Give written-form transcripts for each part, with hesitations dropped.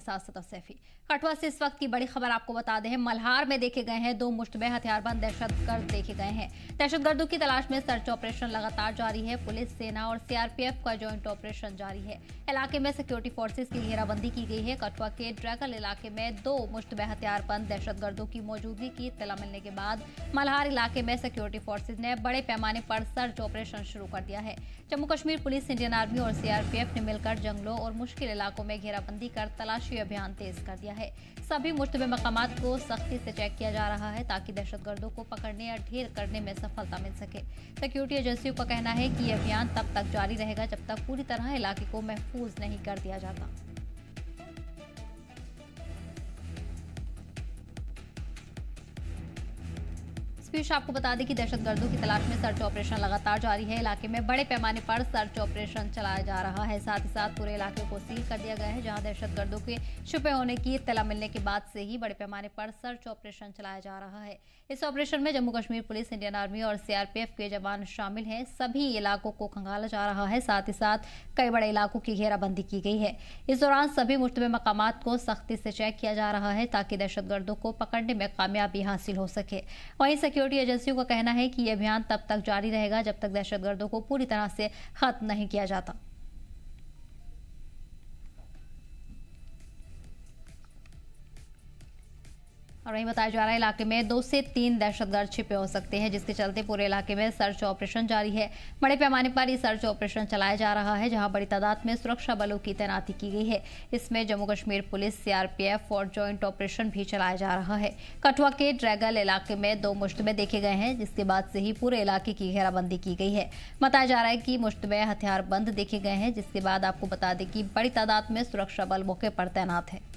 साथ सैफी। कठुआ से इस वक्त की बड़ी खबर आपको बता दें, मल्हार में देखे गए हैं 2 मुश्तबे हथियारबंद दहशतगर्द देखे गए हैं। दहशतगर्दों की तलाश में सर्च ऑपरेशन लगातार जारी है। पुलिस, सेना और सीआरपीएफ का जॉइंट ऑपरेशन जारी है। इलाके में सिक्योरिटी फोर्सेज की घेराबंदी की गई है। कठुआ के ड्रैगल इलाके में 2 मुश्तबे हथियारबंद दहशतगर्दों की मौजूदगी की इत्तला मिलने के बाद मल्हार इलाके में सिक्योरिटी फोर्सेज ने बड़े पैमाने पर सर्च ऑपरेशन शुरू कर दिया है। Jammu Kashmir police, Indian army और सीआरपीएफ ने मिलकर जंगलों और मुश्किल इलाकों में घेराबंदी कर तलाशी अभियान तेज कर दिया है। सभी मुश्तबे मकामात को सख्ती से चेक किया जा रहा है ताकि दहशतगर्दों को पकड़ने या ढेर करने में सफलता मिल सके। सिक्योरिटी एजेंसियों का कहना है कि यह अभियान तब तक जारी रहेगा जब तक पूरी तरह इलाके को महफूज नहीं कर दिया जाता। इस बीच आपको बता दें कि दहशतगर्दों की तलाश में सर्च ऑपरेशन लगातार जारी है। इलाके में बड़े पैमाने पर सर्च ऑपरेशन चलाया जा रहा है। साथ ही साथ पूरे इलाके को सील कर दिया गया है। जहां दहशतगर्दों के छुपे होने की इत्तला मिलने के बाद से ही बड़े पैमाने पर सर्च ऑपरेशन चलाया जा रहा है। इस ऑपरेशन में Jammu Kashmir police, Indian army और सीआरपीएफ के जवान शामिल हैं। सभी इलाकों को खंगाला जा रहा है। साथ ही साथ कई बड़े इलाकों की घेराबंदी की गई है। इस दौरान सभी मुश्तबे मकामात को सख्ती से चेक किया जा रहा है ताकि दहशतगर्दों को पकड़ने में कामयाबी हासिल हो सके। वहीं सिक्योरिटी एजेंसियों का कहना है कि यह अभियान तब तक जारी रहेगा जब तक दहशतगर्दों को पूरी तरह से खत्म नहीं किया जाता। और वहीं बताया जा रहा है इलाके में 2 से 3 दहशतगर्द छिपे हो सकते हैं, जिसके चलते पूरे इलाके में सर्च ऑपरेशन जारी है। बड़े पैमाने पर ये सर्च ऑपरेशन चलाया जा रहा है, जहां बड़ी तादाद में सुरक्षा बलों की तैनाती की गई है। इसमें जम्मू कश्मीर पुलिस, सीआरपीएफ और जॉइंट ऑपरेशन भी चलाया जा रहा है। कठुआ के ड्रैगल इलाके में 2 मुश्तबे देखे गए हैं, जिसके बाद से ही पूरे इलाके की घेराबंदी की गई है। बताया जा रहा है कि मुश्तबे हथियारबंद देखे गए हैं, जिसके बाद आपको बता दें कि बड़ी तादाद में सुरक्षा बल मौके पर तैनात है।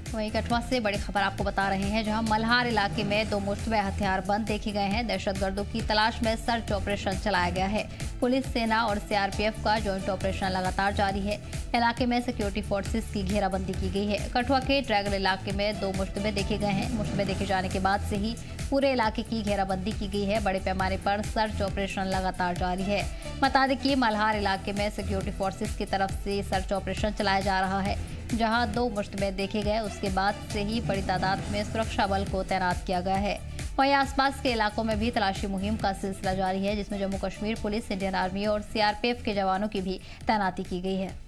वहीं कठुआ से बड़ी खबर आपको बता रहे हैं, जहां मल्हार इलाके में 2 मुश्तबे हथियारबंद देखे गए हैं। दहशतगर्दों की तलाश में सर्च ऑपरेशन चलाया गया है। पुलिस, सेना और सीआरपीएफ का जॉइंट ऑपरेशन लगातार जारी है। इलाके में सिक्योरिटी फोर्सेज की घेराबंदी की गई है। कठुआ के ड्रैगन इलाके में 2 मुश्तबे देखे गए हैं। मुश्तबे देखे जाने के बाद से ही पूरे इलाके की घेराबंदी की गई है। बड़े पैमाने पर सर्च ऑपरेशन लगातार जारी है। बता दें कि मल्हार इलाके में सिक्योरिटी फोर्सेज की तरफ से सर्च ऑपरेशन चलाया जा रहा है, जहां 2 मुश्तबे देखे गए। उसके बाद से ही बड़ी तादाद में सुरक्षा बल को तैनात किया गया है। वहीं आसपास के इलाकों में भी तलाशी मुहिम का सिलसिला जारी है, जिसमें Jammu Kashmir police, Indian army और सीआरपीएफ के जवानों की भी तैनाती की गई है।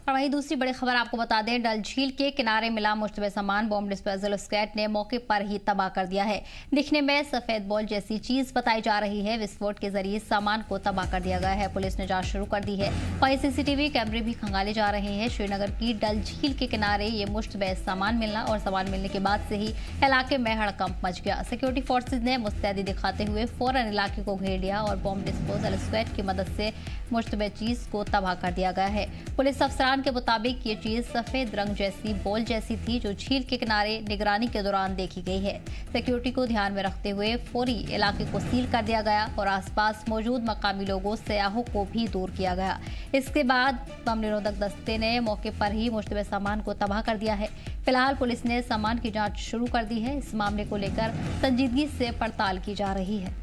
और वहीं दूसरी बड़ी खबर आपको बता दें, डल झील के किनारे मिला मुश्तबे सामान बॉम्ब डिस्पोजल स्क्वाड ने मौके पर ही तबाह कर दिया है। दिखने में सफेद बॉल जैसी चीज बताई जा रही है। विस्फोट के जरिए सामान को तबाह कर दिया गया है। पुलिस ने जांच शुरू कर दी है। वहीं सीसीटीवी कैमरे भी खंगाले जा रहे हैं। श्रीनगर की डल झील के किनारे ये मुश्तबे सामान मिलना और सामान मिलने के बाद से ही इलाके में हड़कंप मच गया। सिक्योरिटी फोर्सेज ने मुस्तैदी दिखाते हुए फौरन इलाके को घेर लिया और बॉम्ब डिस्पोजल स्क्वाड की मदद से मुश्तबे चीज को तबाह कर दिया गया है। पुलिस अफसरान के मुताबिक ये चीज सफेद रंग जैसी बॉल जैसी थी, जो झील के किनारे निगरानी के दौरान देखी गई है। सिक्योरिटी को ध्यान में रखते हुए फौरी इलाके को सील कर दिया गया और आसपास मौजूद मकामी लोगों, सयाहों को भी दूर किया गया। इसके बाद बम निरोधक दस्ते ने मौके पर ही मुश्तबे सामान को तबाह कर दिया है। फिलहाल पुलिस ने सामान की जांच शुरू कर दी है। इस मामले को लेकर संजीदगी से पड़ताल की जा रही है।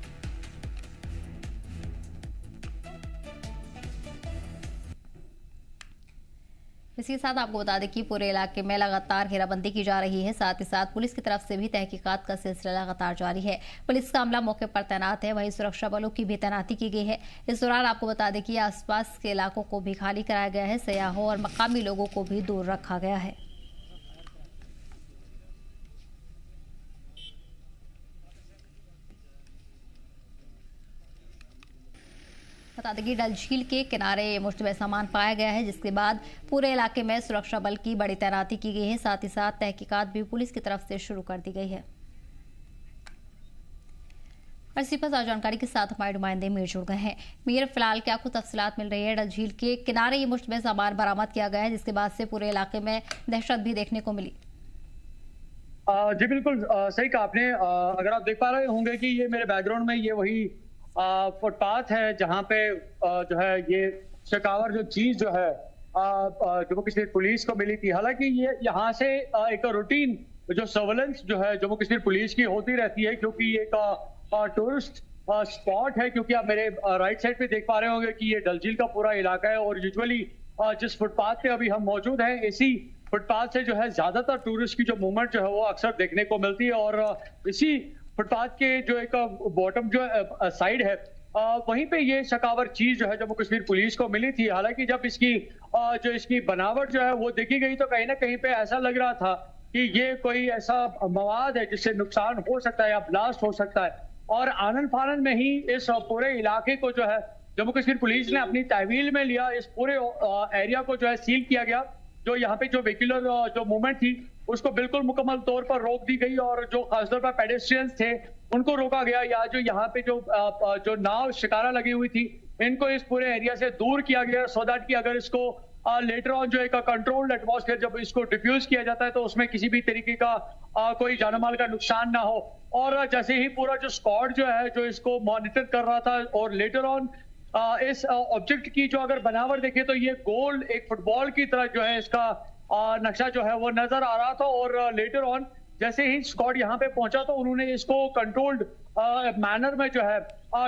इसके साथ आपको बता दें कि पूरे इलाके में लगातार घेराबंदी की जा रही है। साथ ही साथ पुलिस की तरफ से भी तहकीकात का सिलसिला लगातार जारी है। पुलिस का अमला मौके पर तैनात है। वहीं सुरक्षा बलों की भी तैनाती की गई है। इस दौरान आपको बता दें कि आसपास के इलाकों को भी खाली कराया गया है। सयाहों और मकामी लोगों को भी दूर रखा गया है। बता दें कि डल झील के किनारे मुश्तबे सामान पाया गया है, जिसके बाद पूरे इलाके में सुरक्षा बल की बड़ी तैनाती की गई है। साथ ही साथ तहकीकात भी पुलिस की तरफ से शुरू कर दी गई है। और इसी पर जानकारी के साथ हमारे नुमाइंदे मीर जुड़ गए हैं। मीर, फिलहाल क्या कुछ तफसीलात मिल रही है? डल झील के किनारे ये मुश्तबे सामान बरामद किया गया है, जिसके बाद से पूरे इलाके में दहशत भी देखने को मिली। जी बिल्कुल, सही कहा आपने। अगर आप देख पा रहे होंगे कि ये मेरे बैकग्राउंड में ये वही फुटपाथ है जहाँ पे जो है ये शकावर जो चीज जो है जम्मू कश्मीर पुलिस को मिली थी। हालांकि ये यहाँ से एक रूटीन जो सर्वेलेंस जो है जम्मू कश्मीर पुलिस की होती रहती है, क्योंकि ये एक टूरिस्ट स्पॉट है। क्योंकि आप मेरे राइट साइड पे देख पा रहे होंगे कि ये डल झील का पूरा इलाका है, और यूजुअली जिस फुटपाथ पे अभी हम मौजूद हैं, इसी फुटपाथ से जो है ज्यादातर टूरिस्ट की जो मूवमेंट जो है वो अक्सर देखने को मिलती है। और इसी फुटपाथ के जो एक बॉटम जो साइड है, वहीं पे ये शकावर चीज जो है जम्मू कश्मीर पुलिस को मिली थी। हालांकि जब इसकी जो इसकी बनावट जो है वो देखी गई तो कहीं ना कहीं पे ऐसा लग रहा था कि ये कोई ऐसा मवाद है जिससे नुकसान हो सकता है या ब्लास्ट हो सकता है। और आनन फानन में ही इस पूरे इलाके को जो है जम्मू कश्मीर पुलिस ने अपनी तहवील में लिया। इस पूरे एरिया को जो है सील किया गया। जो यहाँ पे जो व्हीकुलर जो मूवमेंट थी उसको बिल्कुल मुकम्मल तौर पर रोक दी गई, और जो खासतौर पर पेडेस्ट्रियंस थे उनको रोका गया। या जो यहाँ पे जो नाव शिकारा लगी हुई थी इनको इस पूरे एरिया से दूर किया गया, सो दैट कि अगर इसको लेटर ऑन जो एक कंट्रोल्ड एटमॉस्फेयर जब इसको डिफ्यूज किया जाता है तो उसमें किसी भी तरीके का कोई जानो माल का नुकसान ना हो। और जैसे ही पूरा जो स्क्वाड जो है जो इसको मॉनिटर कर रहा था, और लेटर ऑन इस ऑब्जेक्ट की जो अगर बनावट देखें तो ये गोल एक फुटबॉल की तरह जो है इसका नक्शा जो है वो नजर आ रहा था। और लेटर ऑन जैसे ही स्क्वाड यहाँ पे पहुंचा तो उन्होंने इसको कंट्रोल्ड मैनर में जो है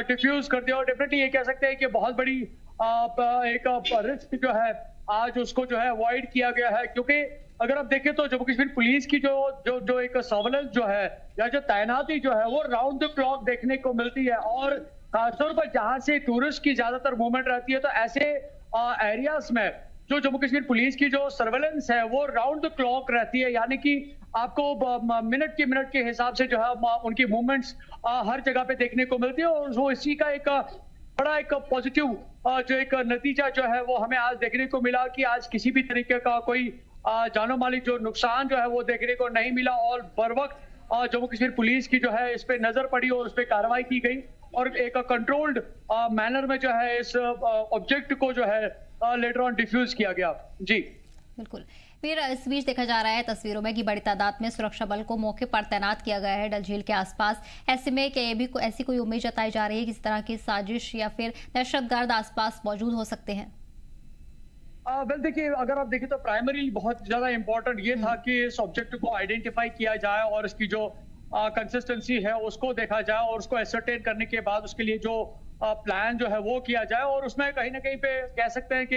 डिफ्यूज कर दिया। और डेफिनेटली ये कह सकते हैं कि बहुत बड़ी एक रिस्क जो है आज उसको जो है अवॉइड किया गया है। क्योंकि अगर आप देखें तो जम्मू कश्मीर पुलिस की जो जो जो एक सर्वेलेंस जो है या जो तैनाती जो है वो राउंड द क्लॉक देखने को मिलती है। और खासतौर पर जहां से टूरिस्ट की ज्यादातर मूवमेंट रहती है तो ऐसे एरियाज में जो जम्मू कश्मीर पुलिस की जो सर्वेलेंस है वो राउंड द क्लॉक रहती है। यानी कि आपको मिनट के हिसाब से जो है उनकी मूवमेंट्स हर जगह पे देखने को मिलती है। और वो इसी का एक बड़ा एक पॉजिटिव जो एक नतीजा जो है वो हमें आज देखने को मिला कि आज किसी भी तरीके का कोई जानो माली जो नुकसान जो है वो देखने को नहीं मिला। और बर वक्त जम्मू कश्मीर पुलिस की जो है इस पे नजर पड़ी और उस पर कार्रवाई की गई, और एक कंट्रोल्ड मैनर में जो है इस ऑब्जेक्ट को जो है लेटर ऑन डिफ्यूज किया गया। जी बिल्कुल। फिर इस बीच देखा जा रहा है तस्वीरों में कि बड़ी तादाद में सुरक्षा बल को मौके पर तैनात किया गया है डल झील के आसपास। ऐसे में क्या ये भी ऐसी कोई उम्मीद जताई जा रही है कि इस तरह की साजिश या फिर दहशतगर्द आसपास मौजूद हो सकते हैं? वेल देखिए, अगर आप देखें तो प्राइमरी बहुत ज्यादा इंपॉर्टेंट ये था कि इस ऑब्जेक्ट को आइडेंटिफाई किया जाए और इसकी जो कंसिस्टेंसी है उसको देखा जाए, और उसको एसरटेन करने के बाद उसके लिए जो प्लान जो है वो किया जाए। और उसमें कहीं ना कहीं पे कह सकते हैं कि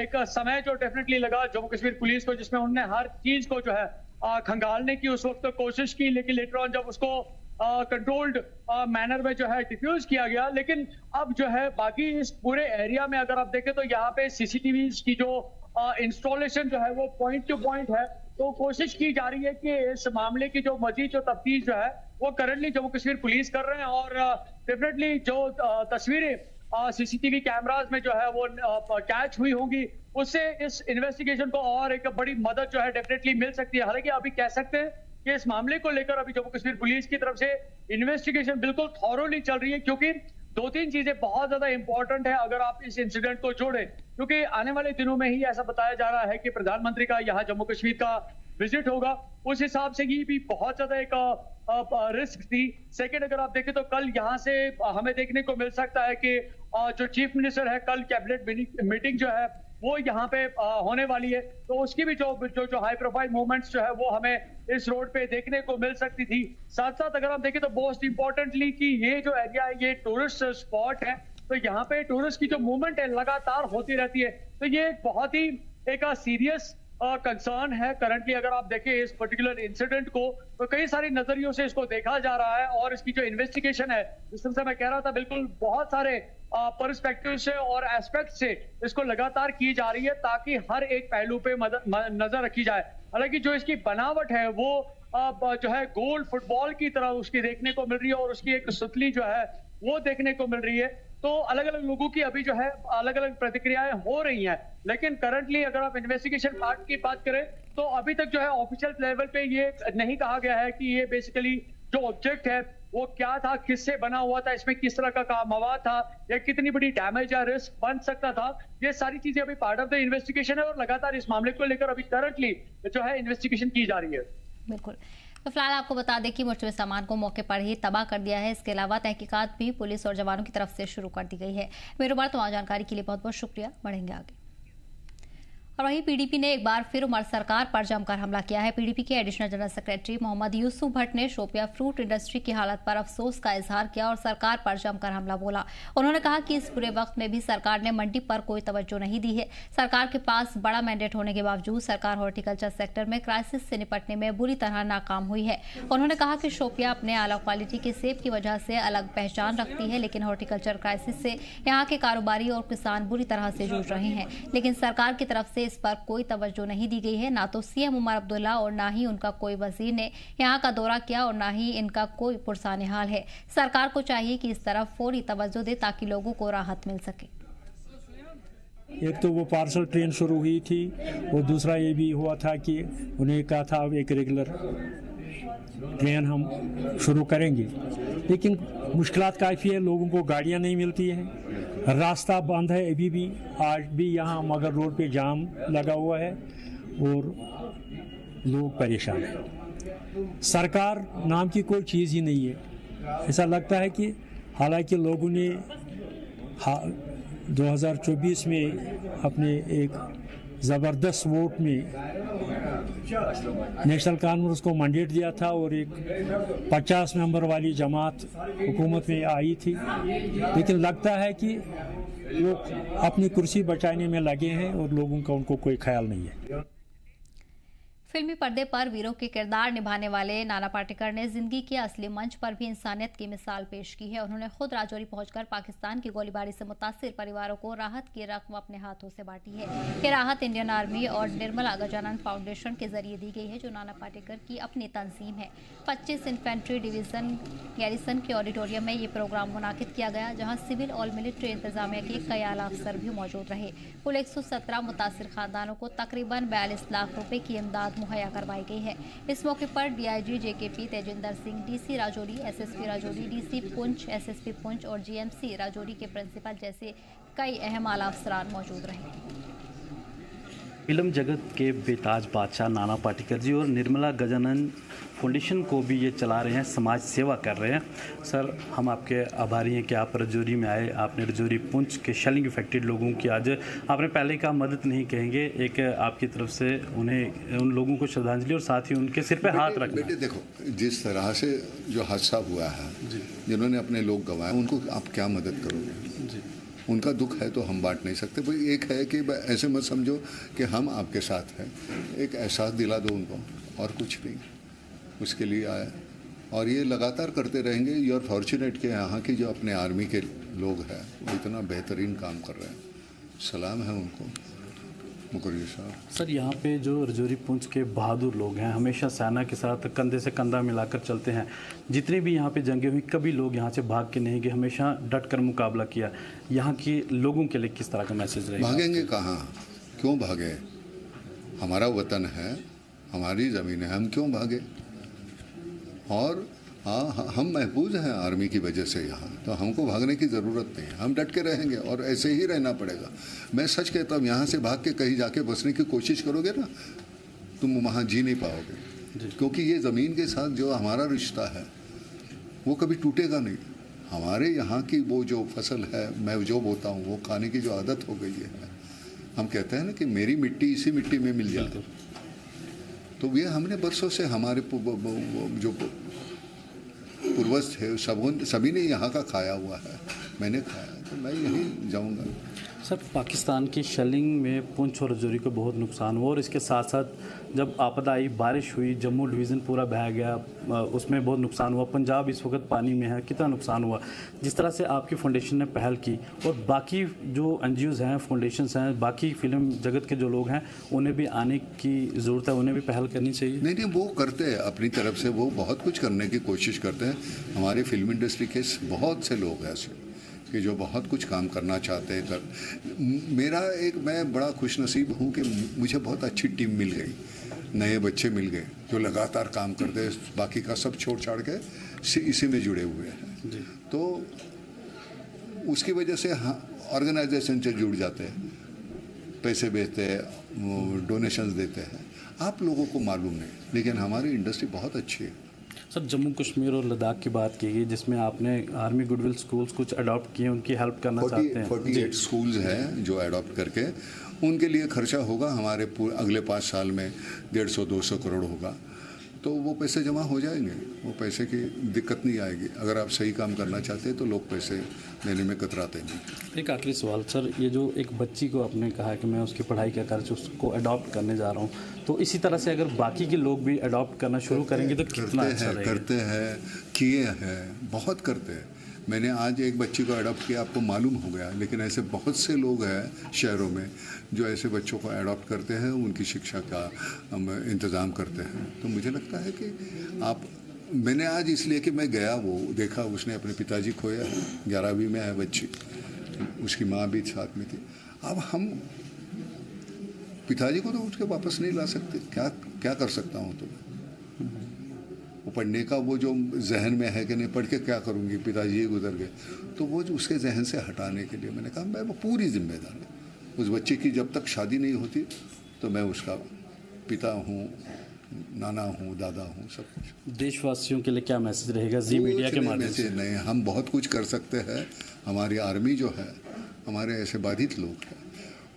एक समय जो डेफिनेटली लगा जम्मू कश्मीर पुलिस को, जिसमें उन्होंने हर चीज को जो है खंगालने की उस वक्त कोशिश की, लेकिन लेटर ऑन जब उसको कंट्रोल्ड मैनर में जो है डिफ्यूज किया गया। लेकिन अब जो है बाकी इस पूरे एरिया में अगर आप देखें तो यहाँ पे सीसीटीवी की जो इंस्टॉलेशन जो है वो पॉइंट टू पॉइंट है। तो कोशिश की जा रही है कि इस मामले की जो मजीद जो तफ्तीश जो है वो करंटली जम्मू कश्मीर पुलिस कर रहे हैं। और डेफिनेटली जो तस्वीरें सीसीटीवी कैमराज में जो है वो कैच हुई होंगी उससे इस इन्वेस्टिगेशन को और एक बड़ी मदद जो है डेफिनेटली मिल सकती है। हालांकि अभी कह सकते हैं कि इस मामले को लेकर अभी जम्मू कश्मीर पुलिस की तरफ से इन्वेस्टिगेशन बिल्कुल थॉरोली चल रही है, क्योंकि दो तीन चीजें बहुत ज्यादा इंपॉर्टेंट है अगर आप इस इंसिडेंट को जोड़ें। क्योंकि आने वाले दिनों में ही ऐसा बताया जा रहा है कि प्रधानमंत्री का यहाँ जम्मू कश्मीर का विजिट होगा, उस हिसाब से ये भी बहुत ज्यादा एक रिस्क थी। सेकेंड, अगर आप देखें तो कल यहाँ से हमें देखने को मिल सकता है कि जो चीफ मिनिस्टर है कल कैबिनेट मीटिंग जो है वो यहाँ पे होने वाली है, तो उसकी भी जो हाई प्रोफाइल मूवमेंट्स जो है वो हमें इस रोड पे देखने को मिल सकती थी। साथ साथ अगर आप देखें तो मोस्ट इंपॉर्टेंटली कि ये जो एरिया है ये टूरिस्ट स्पॉट है, तो यहाँ पे टूरिस्ट की जो मूवमेंट है लगातार होती रहती है। तो ये एक बहुत ही एक सीरियस कंसर्न है करंटली। अगर आप देखें इस पर्टिकुलर इंसिडेंट को तो कई सारे नजरियों से इसको देखा जा रहा है, और इसकी जो इन्वेस्टिगेशन है जिस तरह से मैं कह रहा था बिल्कुल बहुत सारे पर्सपेक्टिव से और एस्पेक्ट से इसको लगातार की जा रही है ताकि हर एक पहलू पे नजर रखी जाए। हालांकि जो इसकी बनावट है वो जो है गोल फुटबॉल की तरह उसकी देखने को मिल रही है, और उसकी एक सुतली जो है वो देखने को मिल रही है। तो अलग अलग लोगों की अभी जो है अलग अलग प्रतिक्रियाएं हो रही हैं, लेकिन करंटली अगर आप इन्वेस्टिगेशन पार्ट की बात करें तो अभी तक जो है ऑफिशियल लेवल पे ये नहीं कहा गया है कि ये बेसिकली जो ऑब्जेक्ट है वो क्या था, किससे बना हुआ था, इसमें किस तरह का मवाद था, या कितनी बड़ी डैमेज या रिस्क बन सकता था। ये सारी चीजें अभी पार्ट ऑफ द इन्वेस्टिगेशन है, और लगातार इस मामले को लेकर अभी करंटली जो है इन्वेस्टिगेशन की जा रही है। बिल्कुल। तो फिलहाल आपको बता दें कि मुश्तबे सामान को मौके पर ही तबाह कर दिया है। इसके अलावा तहकीकात भी पुलिस और जवानों की तरफ से शुरू कर दी गई है। मेरे बार तमाम जानकारी के लिए बहुत बहुत शुक्रिया। बढ़ेंगे आगे। और वहीं पीडीपी ने एक बार फिर उमर सरकार पर जमकर हमला किया है। पीडीपी के additional general secretary Mohammad Yusuf Bhat ने शोपिया फ्रूट इंडस्ट्री की हालत पर अफसोस का इजहार किया और सरकार पर जमकर हमला बोला। उन्होंने कहा कि इस बुरे वक्त में भी सरकार ने मंडी पर कोई तवज्जो नहीं दी है। सरकार के पास बड़ा मैंडेट होने के बावजूद सरकार हॉर्टिकल्चर सेक्टर में क्राइसिस से निपटने में बुरी तरह नाकाम हुई है। उन्होंने कहा कि शोपिया अपने आला क्वालिटी के सेब की वजह से अलग पहचान रखती है, लेकिन हॉर्टिकल्चर क्राइसिस से यहाँ के कारोबारी और किसान बुरी तरह से जूझ रहे हैं। लेकिन सरकार की तरफ से इस पर कोई तवज्जो नहीं दी गई है। ना तो सीएम उमर अब्दुल्ला और ना ही उनका कोई वजीर ने यहाँ का दौरा किया और ना ही इनका कोई पुरसाने हाल है। सरकार को चाहिए कि इस तरफ फौरी तवज्जो दे ताकि लोगों को राहत मिल सके। एक तो वो पार्सल ट्रेन शुरू हुई थी और दूसरा ये भी हुआ था कि उन्हें कहा था अब एक रेगुलर ट्रेन हम शुरू करेंगे, लेकिन मुश्किलात काफ़ी है। लोगों को गाड़ियां नहीं मिलती हैं, रास्ता बंद है अभी भी। आज भी यहाँ मगर रोड पे जाम लगा हुआ है और लोग परेशान हैं। सरकार नाम की कोई चीज़ ही नहीं है। ऐसा लगता है कि हालांकि लोगों ने 2024 में अपने एक ज़बरदस्त वोट में नेशनल कांग्रेस को मैंडेट दिया था और एक 50 मेंबर वाली जमात हुकूमत में आई थी, लेकिन लगता है कि लोग अपनी कुर्सी बचाने में लगे हैं और लोगों का उनको कोई ख्याल नहीं है। फिल्मी पर्दे पर वीरों के किरदार निभाने वाले नाना पाटेकर ने जिंदगी के असली मंच पर भी इंसानियत की मिसाल पेश की है। उन्होंने खुद राजौरी पहुंचकर पाकिस्तान की गोलीबारी से मुतासिर परिवारों को राहत की रकम अपने हाथों से बांटी है। ये राहत इंडियन आर्मी और निर्मला गजानन फाउंडेशन के जरिए दी गई है, जो नाना पाटेकर की अपनी तंजीम है। 25 इन्फेंट्री डिवीजन गैरिसन के ऑडिटोरियम में ये प्रोग्राम मुनाकिद किया गया, जहाँ सिविल और मिलिट्री इंतजामिया के कई आला अफसर भी मौजूद रहे। कुल 117 मुतासिर खानदानों को तकरीबन 42 लाख रुपए की इमदाद मुहैया करवाई गई है। इस मौके पर DIG JKP Tejinder Singh, DC Rajouri, SSP Rajouri, DC Poonch, SSP Poonch और जीएमसी राजौरी के प्रिंसिपल जैसे कई अहम आला अफसरान मौजूद रहे। फिल्म जगत के बेताज बादशाह नाना पाटेकर जी और निर्मला गजानन फाउंडेशन को भी ये चला रहे हैं, समाज सेवा कर रहे हैं। सर, हम आपके आभारी हैं कि आप राजौरी में आए। आपने राजौरी पुंछ के शेलिंग इफेक्टेड लोगों की आज आपने पहले का मदद नहीं कहेंगे, एक आपकी तरफ से उन्हें उन लोगों को श्रद्धांजलि और साथ ही उनके सिर पे हाथ रखना। बेटे देखो, जिस तरह से जो हादसा हुआ है, जिन्होंने अपने लोग गंवाए, उनको आप क्या मदद करोगे जी? उनका दुख है तो हम बांट नहीं सकते। भाई एक है कि ऐसे मत समझो कि हम आपके साथ हैं, एक एहसास दिला दो उनको, और कुछ नहीं। उसके लिए आया और ये लगातार करते रहेंगे। यू आर फॉर्चुनेट के यहाँ की जो अपने आर्मी के लोग हैं वो इतना बेहतरीन काम कर रहे हैं। सलाम है उनको, मुकर्री साहब। सर, यहाँ पे जो राजौरी पुंछ के बहादुर लोग हैं, हमेशा सेना के साथ कंधे से कंधा मिलाकर चलते हैं। जितनी भी यहाँ पे जंगें हुई, कभी लोग यहाँ से भाग के नहीं गए, हमेशा डट कर मुकाबला किया। यहाँ के लोगों के लिए किस तरह का मैसेज रहेगा? भागेंगे कहाँ? क्यों भागे? हमारा वतन है, हमारी ज़मीन है, हम क्यों भागे? और हाँ, हम महफूज हैं आर्मी की वजह से यहाँ, तो हमको भागने की ज़रूरत नहीं है। हम डट के रहेंगे और ऐसे ही रहना पड़ेगा। मैं सच कहता हूँ, यहाँ से भाग के कहीं जाके बसने की कोशिश करोगे ना, तुम वहाँ जी नहीं पाओगे, क्योंकि ये ज़मीन के साथ जो हमारा रिश्ता है वो कभी टूटेगा नहीं। हमारे यहाँ की वो जो फसल है, मैं जो बोता हूँ, वो खाने की जो आदत हो गई है, हम कहते हैं ना कि मेरी मिट्टी इसी मिट्टी में मिल जाए, तो ये हमने बरसों से हमारे जो पूर्वज थे सभी ने यहाँ का खाया हुआ है। मैंने खाया, तो मैं यहीं जाऊँगा। सर, पाकिस्तान की शेलिंग में पुंछ और राजौरी को बहुत नुकसान हुआ और इसके साथ साथ जब आपदा आई, बारिश हुई, जम्मू डिवीज़न पूरा बह गया, उसमें बहुत नुकसान हुआ। पंजाब इस वक्त पानी में है, कितना नुकसान हुआ। जिस तरह से आपकी फाउंडेशन ने पहल की और बाकी जो एनजीओज़ हैं, फाउंडेशंस हैं, बाकी फिल्म जगत के जो लोग हैं, उन्हें भी आने की ज़रूरत है, उन्हें भी पहल करनी चाहिए। नहीं, वो करते हैं अपनी तरफ से, वो बहुत कुछ करने की कोशिश करते हैं। हमारी फिल्म इंडस्ट्री के बहुत से लोग हैं ऐसे कि जो बहुत कुछ काम करना चाहते हैं। मैं बड़ा खुशनसीब हूँ कि मुझे बहुत अच्छी टीम मिल गई, नए बच्चे मिल गए जो लगातार काम करते हैं, बाकी का सब छोड़ छाड़ के इसी में जुड़े हुए हैं। तो उसकी वजह से ऑर्गेनाइजेशन से जुड़ जाते हैं। पैसे भेजते हैं, डोनेशंस देते हैं, आप लोगों को मालूम नहीं, लेकिन हमारी इंडस्ट्री बहुत अच्छी है। सर, जम्मू कश्मीर और लद्दाख की बात की गई जिसमें आपने आर्मी गुडविल स्कूल्स कुछ अडॉप्ट किए, उनकी हेल्प करना चाहते हैं। 48 स्कूल्स हैं जो अडॉप्ट करके, उनके लिए खर्चा होगा हमारे अगले 5 साल में 150-200 करोड़ होगा, तो वो पैसे जमा हो जाएंगे, वो पैसे की दिक्कत नहीं आएगी। अगर आप सही काम करना चाहते हैं तो लोग पैसे देने में कतराते नहीं। एक आखिरी सवाल सर, ये जो एक बच्ची को आपने कहा कि मैं उसकी पढ़ाई का खर्च उसको अडॉप्ट करने जा रहा हूँ, तो इसी तरह से अगर बाकी के लोग भी अडॉप्ट करना शुरू करेंगे तो कितना अच्छा रहेगा? करते हैं, किए हैं, बहुत करते हैं। मैंने आज एक बच्ची को अडॉप्ट किया, आपको मालूम हो गया, लेकिन ऐसे बहुत से लोग हैं शहरों में जो ऐसे बच्चों को अडॉप्ट करते हैं, उनकी शिक्षा का इंतज़ाम करते हैं। तो मुझे लगता है कि मैंने आज इसलिए कि मैं गया, वो देखा, उसने अपने पिताजी खोया, 11वीं में है बच्ची, उसकी माँ भी साथ में थी। अब हम पिताजी को तो उसके वापस नहीं ला सकते, क्या कर सकता हूँ तो वो पढ़ने का वो जो जहन में है कि नहीं पढ़ के क्या करूँगी, पिताजी ही गुजर गए, तो वो जो उसके जहन से हटाने के लिए मैंने कहा मैं वो पूरी जिम्मेदार हूँ उस बच्चे की। जब तक शादी नहीं होती तो मैं उसका पिता हूँ, नाना हूँ, दादा हूँ, सब कुछ। देशवासियों के लिए क्या मैसेज रहेगा जी मीडिया के माध्यम से? नहीं, हम बहुत कुछ कर सकते हैं। हमारी आर्मी जो है, हमारे ऐसे बाधित लोग हैं,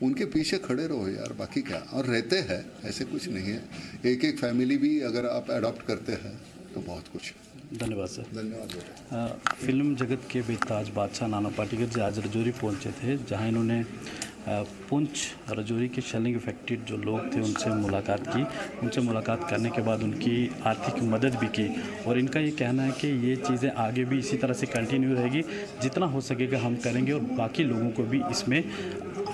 उनके पीछे खड़े रहो यार, बाकी क्या। और रहते हैं, ऐसे कुछ नहीं है। एक फैमिली भी अगर आप अडॉप्ट करते हैं तो बहुत कुछ। धन्यवाद सर। धन्यवाद। फिल्म जगत के बेताज बादशाह नाना पाटेकर जी आज रजौरी पहुंचे थे, जहां इन्होंने पुंछ रजौरी के शेलिंग अफेक्टेड जो लोग थे उनसे मुलाकात की। उनसे मुलाकात करने के बाद उनकी आर्थिक मदद भी की, और इनका ये कहना है कि ये चीज़ें आगे भी इसी तरह से कंटिन्यू रहेगी, जितना हो सकेगा हम करेंगे, और बाकी लोगों को भी इसमें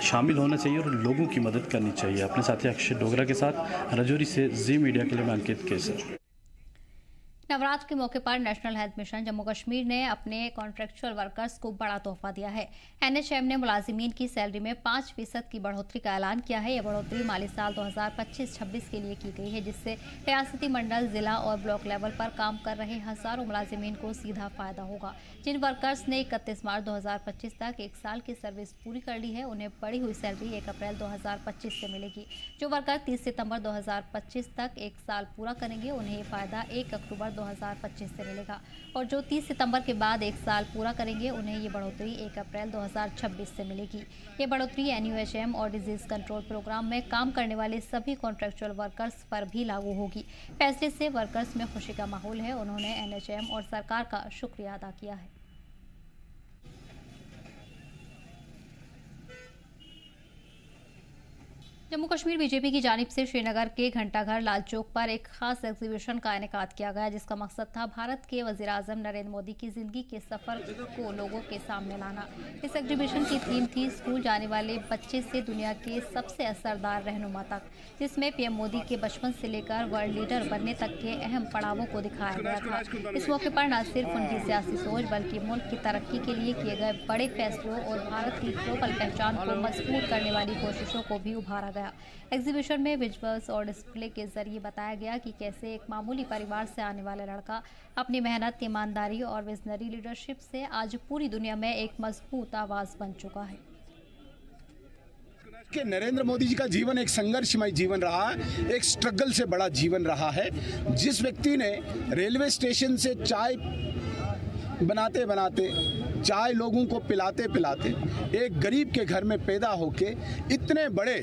शामिल होना चाहिए और लोगों की मदद करनी चाहिए। अपने साथी अक्षय डोगरा के साथ रजौरी से जी मीडिया के लिए मैं अंकित केसर। नवरात्र के मौके पर national health mission Jammu Kashmir ने अपने कॉन्ट्रैक्चुअल वर्कर्स को बड़ा तोहफा दिया है। एनएचएम ने मुलाजिमीन की सैलरी में 5% की बढ़ोतरी का ऐलान किया है। यह बढ़ोतरी माली साल 2025-26 के लिए की गई है, जिससे रियासती मंडल, जिला और ब्लॉक लेवल पर काम कर रहे हजारों मुलाजिमीन को सीधा फायदा होगा। जिन वर्कर्स ने 31 मार्च 2025 तक 1 साल की सर्विस पूरी कर ली है, उन्हें बढ़ी हुई सैलरी 1 अप्रैल 2025 से मिलेगी। जो वर्कर 30 सितंबर 2025 तक 1 साल पूरा करेंगे, उन्हें ये फायदा 1 अक्टूबर 2025 से मिलेगा, और जो 30 सितंबर के बाद 1 साल पूरा करेंगे, उन्हें ये बढ़ोतरी 1 अप्रैल 2026 से मिलेगी। ये बढ़ोतरी एनयूएचएम और डिजीज कंट्रोल प्रोग्राम में काम करने वाले सभी कॉन्ट्रैक्चुअल वर्कर्स पर भी लागू होगी। फैसले से वर्कर्स में खुशी का माहौल है। उन्होंने एनएचएम और सरकार का शुक्रिया अदा किया है। जम्मू कश्मीर बीजेपी की जानिब से श्रीनगर के घंटाघर लाल चौक पर एक खास एग्जीबिशन का इनेकाद किया गया, जिसका मकसद था भारत के वजीर आजम नरेंद्र मोदी की जिंदगी के सफर को लोगों के सामने लाना। इस एग्जीबिशन की थीम थी स्कूल जाने वाले बच्चे से दुनिया के सबसे असरदार रहनुमा तक, जिसमें पीएम मोदी के बचपन से लेकर वर्ल्ड लीडर बनने तक के अहम पड़ावों को दिखाया गया था। इस मौके पर न सिर्फ उनकी सियासी सोच, बल्कि मुल्क की तरक्की के लिए किए गए बड़े फैसलों और भारत की ग्लोबल पहचान को मजबूत करने वाली कोशिशों को भी उभारा गया। एग्जीबिशन में विजुअल्स और डिस्प्ले के जरिए बताया गया कि कैसे एक मामूली परिवार से आने वाला लड़का अपनी मेहनत, ईमानदारी और विजनरी लीडरशिप से आज पूरी दुनिया में एक मजबूत आवाज बन चुका है। कि नरेंद्र मोदी जी का जीवन एक संघर्षमय जीवन रहा है, एक स्ट्रगल से बड़ा जीवन रहा है। जिस व्यक्ति ने रेलवे स्टेशन से चाय बनाते बनाते, चाय लोगों को पिलाते पिलाते, एक गरीब के घर में पैदा होके इतने बड़े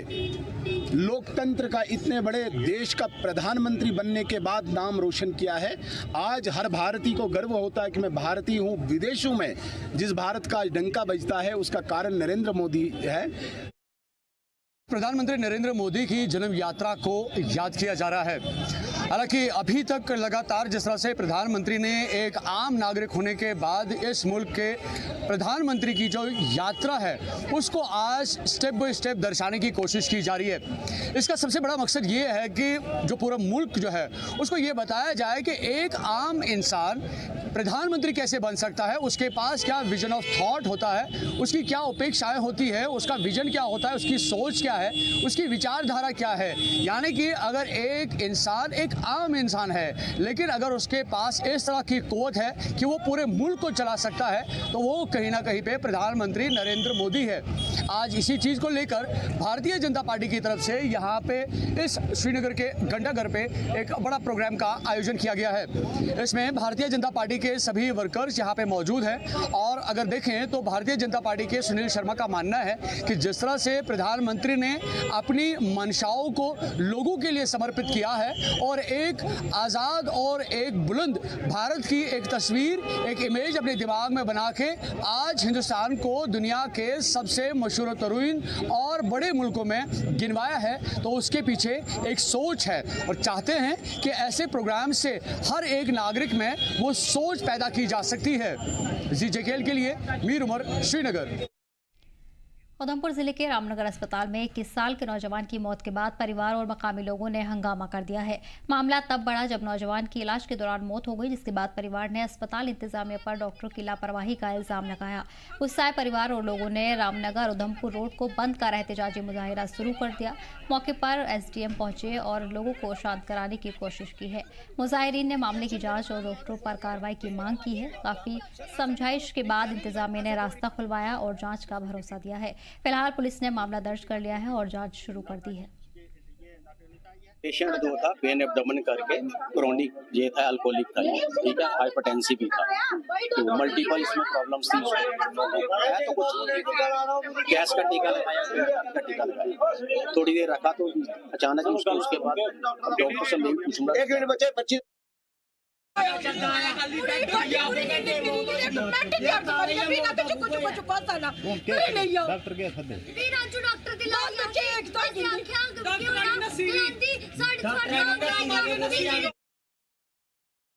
लोकतंत्र का, इतने बड़े देश का प्रधानमंत्री बनने के बाद नाम रोशन किया है। आज हर भारतीय को गर्व होता है कि मैं भारतीय हूँ। विदेशों में जिस भारत का डंका बजता है, उसका कारण नरेंद्र मोदी है। प्रधानमंत्री नरेंद्र मोदी की जन्म यात्रा को याद किया जा रहा है। हालांकि अभी तक लगातार जिस तरह से प्रधानमंत्री ने एक आम नागरिक होने के बाद इस मुल्क के प्रधानमंत्री की जो यात्रा है उसको आज स्टेप बाय स्टेप दर्शाने की कोशिश की जा रही है। इसका सबसे बड़ा मकसद ये है कि जो पूरा मुल्क जो है उसको ये बताया जाए कि एक आम इंसान प्रधानमंत्री कैसे बन सकता है, उसके पास क्या विजन ऑफ थॉट होता है, उसकी क्या अपेक्षाएं होती है, उसका विजन क्या होता है, उसकी सोच क्या है, उसकी विचारधारा क्या है। यानी कि अगर एक इंसान एक आम इंसान है लेकिन अगर उसके पास इस तरह की कुव्वत है कि वो पूरे मुल्क को चला सकता है तो वो कहीं ना कहीं पे प्रधानमंत्री नरेंद्र मोदी है। आज इसी चीज़ को लेकर भारतीय जनता पार्टी की तरफ से यहाँ पे इस श्रीनगर के घंटाघर पे एक बड़ा प्रोग्राम का आयोजन किया गया है। इसमें भारतीय जनता पार्टी के सभी वर्कर्स यहाँ पे मौजूद हैं और अगर देखें तो भारतीय जनता पार्टी के सुनील शर्मा का मानना है कि जिस तरह से प्रधानमंत्री ने अपनी मंशाओं को लोगों के लिए समर्पित किया है और एक आज़ाद और एक बुलंद भारत की एक तस्वीर, एक इमेज अपने दिमाग में बना के आज हिंदुस्तान को दुनिया के सबसे मशहूर तरीन और बड़े मुल्कों में गिनवाया है, तो उसके पीछे एक सोच है और चाहते हैं कि ऐसे प्रोग्राम से हर एक नागरिक में वो सोच पैदा की जा सकती है। ZJKL के लिए मीर उमर, श्रीनगर। उधमपुर जिले के रामनगर अस्पताल में 21 साल के नौजवान की मौत के बाद परिवार और मकामी लोगों ने हंगामा कर दिया है। मामला तब बढ़ा जब नौजवान की इलाज के दौरान मौत हो गई, जिसके बाद परिवार ने अस्पताल इंतजामिया पर डॉक्टरों की लापरवाही का इल्जाम लगाया। गुस्साए परिवार और लोगों ने रामनगर उधमपुर रोड को बंद कर एहतजाजी मुजाहिरा शुरू कर दिया। मौके पर SDM पहुंचे और लोगों को शांत कराने की कोशिश की है। मुजाहिरीन ने मामले की जाँच और डॉक्टरों पर कार्रवाई की मांग की है। काफी समझाइश के बाद इंतजामिया ने रास्ता खुलवाया और जाँच का भरोसा दिया है। फिलहाल पुलिस ने मामला दर्ज कर लिया है और जांच शुरू कर दी है। पेशेंट जो था पेन एब्डोमेन करके क्रोनिक ये था, अल्कोहलिक था, ठीक है, हाइपरटेंसिव भी था, तो मल्टीपल इसमें प्रॉब्लम्स थी। तो कुछ गैस का टीका लगाया, थोड़ी देर रखा तो अचानक उसके बाद डॉक्टर से नहीं पूछूंगा। एक मिनट बच्चे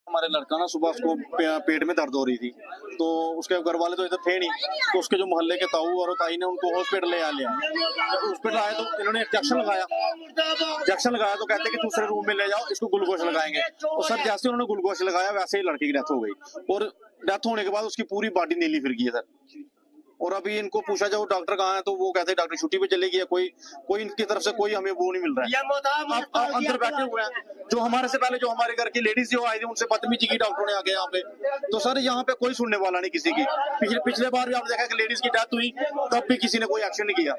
हमारे लड़का ना सुबह उसको पेट में दर्द हो रही थी, तो उसके घर वाले तो इधर थे नहीं, तो उसके जो मोहल्ले के ताऊ और ताई ने उनको हॉस्पिटल ले आया। जब हॉस्पिटल आए तो इन्होंने इंजेक्शन लगाया तो कहते कि दूसरे रूम में ले जाओ, इसको ग्लूकोज लगाएंगे। और सर जैसे उन्होंने ग्लूकोज लगाया वैसे ही लड़की की डेथ हो गई और डेथ होने के बाद उसकी पूरी बॉडी नीली फिर गई है सर। और अभी इनको पूछा जाओ डॉक्टर कहाँ है तो वो कहते हैं डॉक्टर छुट्टी पे चले गई है, कोई इनकी तरफ से कोई हमें वो नहीं मिल रहा है। आप अंदर बैठे हुए हैं, जो हमारे से पहले जो हमारे घर की लेडीज जो आई थी उनसे बदतमीजी की डॉक्टरों ने आगे यहाँ पे, तो सर यहाँ पे कोई सुनने वाला नहीं किसी की। पिछले बार भी आपने देखा कि लेडीज की डेथ हुई तब भी किसी ने कोई एक्शन नहीं किया।